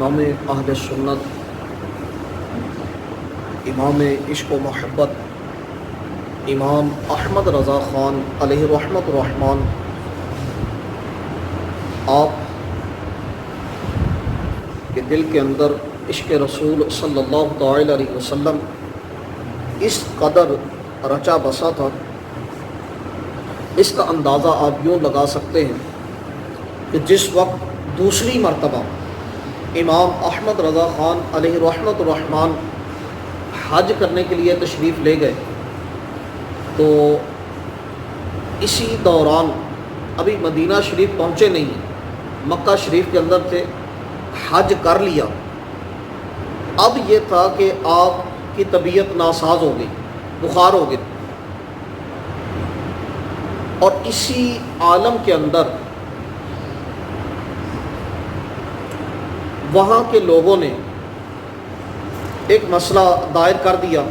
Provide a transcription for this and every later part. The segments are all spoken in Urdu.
امام اہل سنت، امام عشق و محبت، امام احمد رضا خان علیہ رحمت الرحمن، آپ کے دل کے اندر عشق رسول صلی اللہ تعالی علیہ وسلم اس قدر رچا بسا تھا، اس کا اندازہ آپ یوں لگا سکتے ہیں کہ جس وقت دوسری مرتبہ امام احمد رضا خان علیہ رحمت الرحمن حج کرنے کے لیے تشریف لے گئے تو اسی دوران ابھی مدینہ شریف پہنچے نہیں ہیں، مکہ شریف کے اندر تھے، حج کر لیا، اب یہ تھا کہ آپ کی طبیعت ناساز ہو گئی، بخار ہو گئی، اور اسی عالم کے اندر وہاں کے لوگوں نے ایک مسئلہ دائر کر دیا۔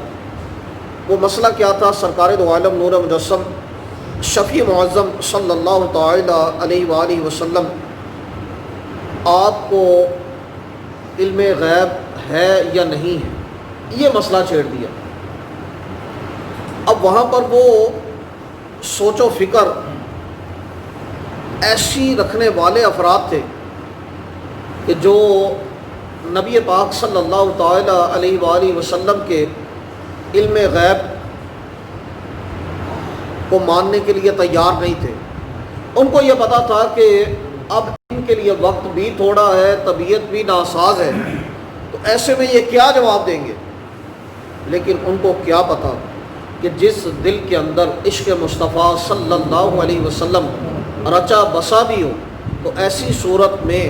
وہ مسئلہ کیا تھا؟ سرکار دو عالم نور مجسم شفیع معظم صلی اللہ تعالی علیہ وآلہ وسلم آپ کو علم غیب ہے یا نہیں ہے، یہ مسئلہ چھیڑ دیا۔ اب وہاں پر وہ سوچ و فکر ایسی رکھنے والے افراد تھے کہ جو نبی پاک صلی اللہ تعالی علیہ وآلہ وسلم کے علم غیب کو ماننے کے لیے تیار نہیں تھے۔ ان کو یہ پتا تھا کہ اب ان کے لیے وقت بھی تھوڑا ہے، طبیعت بھی ناساز ہے، تو ایسے میں یہ کیا جواب دیں گے؟ لیکن ان کو کیا پتا کہ جس دل کے اندر عشق مصطفیٰ صلی اللہ علیہ وسلم رچا بسا بھی ہو، تو ایسی صورت میں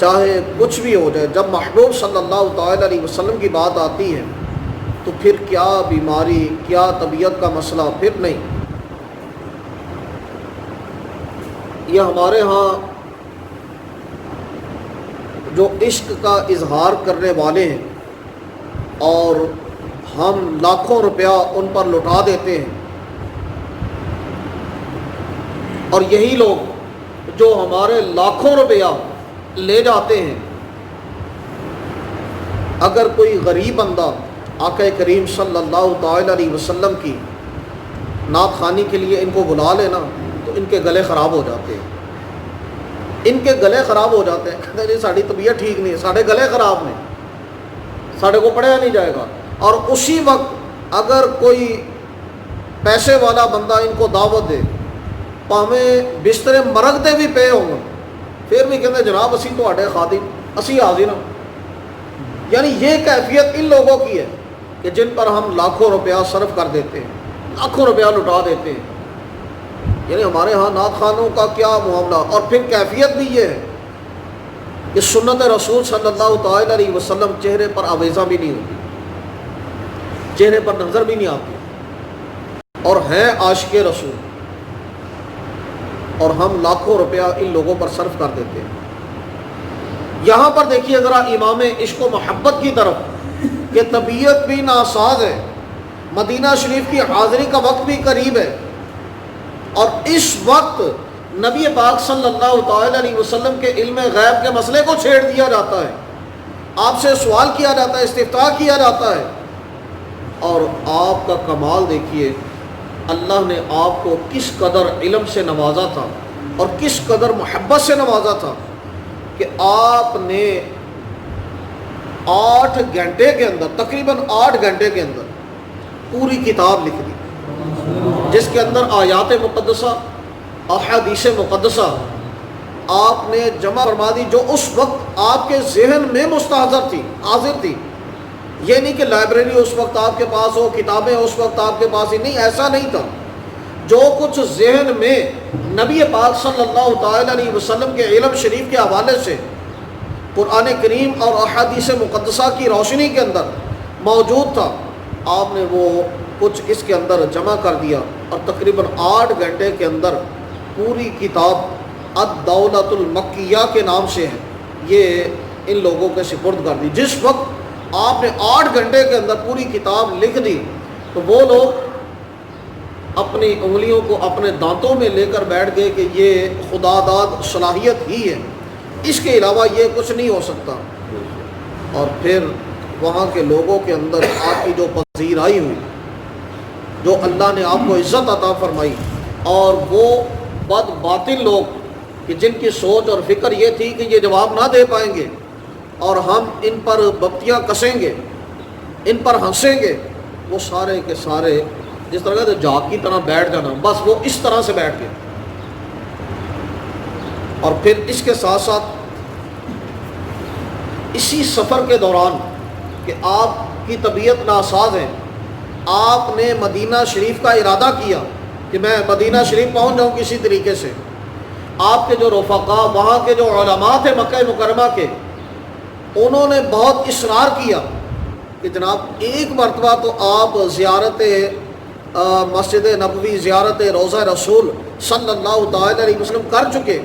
چاہے کچھ بھی ہو جائے، جب محبوب صلی اللہ تعالی علیہ وسلم کی بات آتی ہے تو پھر کیا بیماری، کیا طبیعت کا مسئلہ، پھر نہیں۔ یہ ہمارے ہاں جو عشق کا اظہار کرنے والے ہیں اور ہم لاکھوں روپیہ ان پر لٹا دیتے ہیں، اور یہی لوگ جو ہمارے لاکھوں روپیہ لے جاتے ہیں، اگر کوئی غریب بندہ آقا کریم صلی اللہ تعالی علیہ وسلم کی نعت خوانی کے لیے ان کو بلا لینا تو ان کے گلے خراب ہو جاتے ہیں، ان کے گلے خراب ہو جاتے ہیں، کہتے ہیں جی ساری طبیعت ٹھیک نہیں ہے، ساڑھے گلے خراب ہیں، ساڑھے کو پڑھیا نہیں جائے گا۔ اور اسی وقت اگر کوئی پیسے والا بندہ ان کو دعوت دے، پاویں بسترے مرگ دے بھی پے ہوں، پھر بھی کہتے ہیں جناب اسی تواڈے خادم، اسی حاضر ہوں۔ یعنی یہ کیفیت ان لوگوں کی ہے کہ جن پر ہم لاکھوں روپیہ صرف کر دیتے ہیں، لاکھوں روپیہ لٹا دیتے ہیں۔ یعنی ہمارے ہاں نعت خوانوں کا کیا معاملہ، اور پھر کیفیت بھی یہ ہے کہ سنت رسول صلی اللہ تعالی علیہ وسلم چہرے پر آویزہ بھی نہیں ہوتی، چہرے پر نظر بھی نہیں آتی، اور ہیں عاشق رسول، اور ہم لاکھوں روپیہ ان لوگوں پر صرف کر دیتے ہیں۔ یہاں پر دیکھیے ذرا امام عشق و محبت کی طرف کہ طبیعت بھی ناساز ہے، مدینہ شریف کی حاضری کا وقت بھی قریب ہے، اور اس وقت نبی پاک صلی اللہ تعالی علیہ وسلم کے علم غیب کے مسئلے کو چھیڑ دیا جاتا ہے، آپ سے سوال کیا جاتا ہے، استفتاء کیا جاتا ہے، اور آپ کا کمال دیکھیے، اللہ نے آپ کو کس قدر علم سے نوازا تھا اور کس قدر محبت سے نوازا تھا کہ آپ نے 8 گھنٹے کے اندر، تقریباً 8 گھنٹے کے اندر پوری کتاب لکھ دی، جس کے اندر آیات مقدسہ، احادیث مقدسہ آپ نے جمع فرما دی، جو اس وقت آپ کے ذہن میں مستحضر تھی، حاضر تھی۔ یہ نہیں کہ لائبریری اس وقت آپ کے پاس ہو، کتابیں اس وقت آپ کے پاس ہی نہیں، ایسا نہیں تھا۔ جو کچھ ذہن میں نبی پاک صلی اللہ تعالی علیہ وسلم کے علم شریف کے حوالے سے قرآن کریم اور احادیث مقدسہ کی روشنی کے اندر موجود تھا، آپ نے وہ کچھ اس کے اندر جمع کر دیا، اور تقریباً 8 گھنٹے کے اندر پوری کتاب الدولۃ المکیہ کے نام سے ہے، یہ ان لوگوں کے سپرد کر دی۔ جس وقت آپ نے 8 گھنٹے کے اندر پوری کتاب لکھ دی، تو وہ لوگ اپنی انگلیوں کو اپنے دانتوں میں لے کر بیٹھ گئے کہ یہ خدا داد صلاحیت ہی ہے، اس کے علاوہ یہ کچھ نہیں ہو سکتا، اور پھر وہاں کے لوگوں کے اندر آپ کی جو پذیرائی ہوئی، جو اللہ نے آپ کو عزت عطا فرمائی، اور وہ بد باطل لوگ کہ جن کی سوچ اور فکر یہ تھی کہ یہ جواب نہ دے پائیں گے اور ہم ان پر بپتیاں کسیں گے، ان پر ہنسیں گے، وہ سارے کے سارے جس طرح کا جاگ کی طرح بیٹھ جانا، بس وہ اس طرح سے بیٹھ گئے۔ اور پھر اس کے ساتھ ساتھ اسی سفر کے دوران کہ آپ کی طبیعت ناساز ہے، آپ نے مدینہ شریف کا ارادہ کیا کہ میں مدینہ شریف پہنچ جاؤں کسی طریقے سے۔ آپ کے جو رفقا وہاں کے جو علماء تھے مکہ مکرمہ کے، انہوں نے بہت اصرار کیا کہ جناب ایک مرتبہ تو آپ زیارت مسجد نبوی، زیارت روضہ رسول صلی اللہ تعالی علیہ وسلم کر چکے،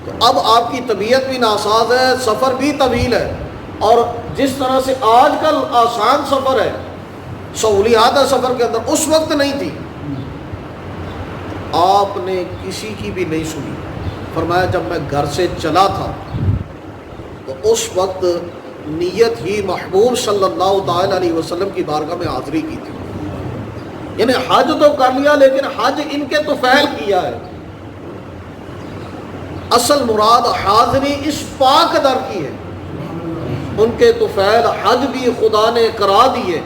تو اب آپ کی طبیعت بھی ناساز ہے، سفر بھی طویل ہے، اور جس طرح سے آج کل آسان سفر ہے، سہولیات ہے سفر کے اندر، اس وقت نہیں تھی۔ آپ نے کسی کی بھی نہیں سنی۔ فرمایا جب میں گھر سے چلا تھا تو اس وقت نیت ہی محبوب صلی اللہ تعالی علیہ وسلم کی بارگاہ میں حاضری کی تھی، یعنی حج تو کر لیا لیکن حج ان کے طفیل کیا ہے۔ اصل مراد حاضری اس پاک در کی ہے، ان کے طفیل حج بھی خدا نے کرا دیے،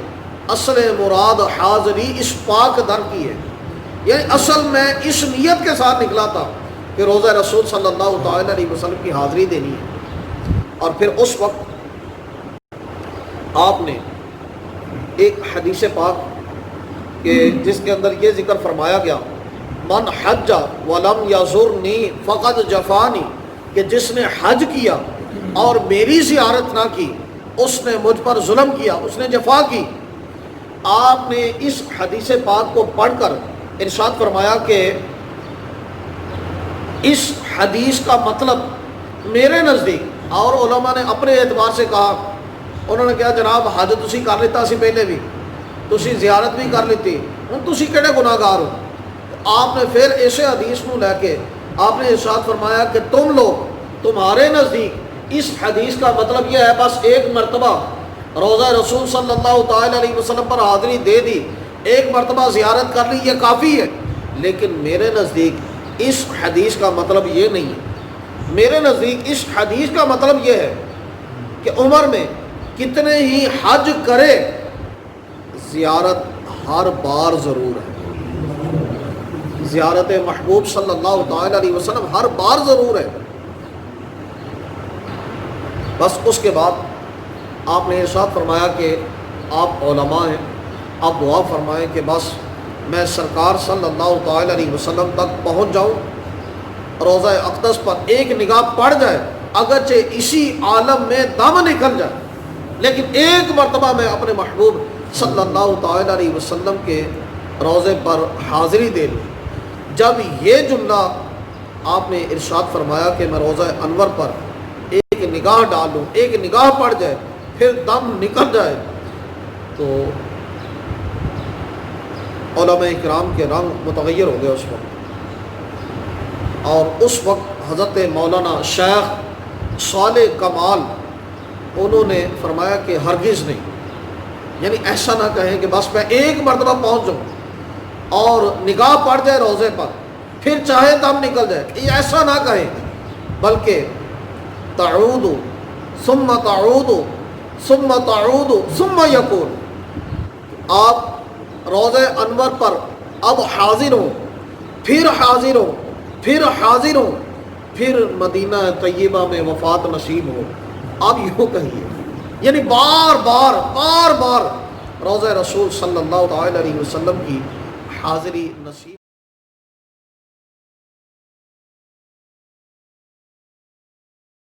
اصل مراد حاضری اس پاک در کی ہے۔ یعنی اصل میں اس نیت کے ساتھ نکلا تھا کہ روضہ رسول صلی اللہ تعالی علیہ وسلم کی حاضری دینی ہے۔ اور پھر اس وقت آپ نے ایک حدیث پاک کہ جس کے اندر یہ ذکر فرمایا گیا، من حج ولم یزرنی فقد جفانی، کہ جس نے حج کیا اور میری زیارت نہ کی اس نے مجھ پر ظلم کیا، اس نے جفا کی۔ آپ نے اس حدیث پاک کو پڑھ کر ارشاد فرمایا کہ اس حدیث کا مطلب میرے نزدیک، اور علماء نے اپنے اعتبار سے کہا، انہوں نے کہا جناب حج تسی کر لیتا سی پہلے بھی، تسی زیارت بھی کر لیتی، ہن تسی کہڑے گناہگار ہو۔ آپ نے پھر ایسے حدیث کو لے کے آپ نے ارشاد فرمایا کہ تم لوگ، تمہارے نزدیک اس حدیث کا مطلب یہ ہے بس ایک مرتبہ روضہ رسول صلی اللہ تعالی علیہ وسلم پر حاضری دے دی، ایک مرتبہ زیارت کر لی، یہ کافی ہے۔ لیکن میرے نزدیک اس حدیث کا مطلب یہ نہیں ہے۔ میرے نزدیک اس حدیث کا مطلب یہ ہے کہ عمر میں کتنے ہی حج کرے، زیارت ہر بار ضرور ہے، زیارت محبوب صلی اللہ تعالی علیہ وسلم ہر بار ضرور ہے۔ بس اس کے بعد آپ نے ارشاد فرمایا کہ آپ علماء ہیں، آپ دعا فرمائیں کہ بس میں سرکار صلی اللہ تعالی علیہ وسلم تک پہنچ جاؤں، روضہ اقدس پر ایک نگاہ پڑ جائے، اگرچہ اسی عالم میں دم نکل جائے، لیکن ایک مرتبہ میں اپنے محبوب صلی اللہ تعالی علیہ وسلم کے روضے پر حاضری دے لوں۔ جب یہ جملہ آپ نے ارشاد فرمایا کہ میں روضہ انور پر ایک نگاہ ڈالوں، ایک نگاہ پڑ جائے، پھر دم نکل جائے، تو علماء اکرام کے رنگ متغیر ہو گئے اس وقت۔ اور اس وقت حضرت مولانا شیخ صالح کمال انہوں نے فرمایا کہ ہرگز نہیں، یعنی ایسا نہ کہیں کہ بس میں ایک مرتبہ پہنچ جاؤں اور نگاہ پڑ جائے روضے پر پھر چاہے دم نکل جائے، یہ ایسا نہ کہیں، بلکہ تعود ثم تعود ثم تعود ثم یکون، آپ روضہ انور پر اب حاضر ہوں، پھر حاضر ہوں، پھر حاضر ہوں، پھر مدینہ طیبہ میں وفات نصیب ہو۔ آپ یوں کہیے، یعنی بار بار بار بار روضہ رسول صلی اللہ تعالی علیہ وسلم کی حاضری نصیب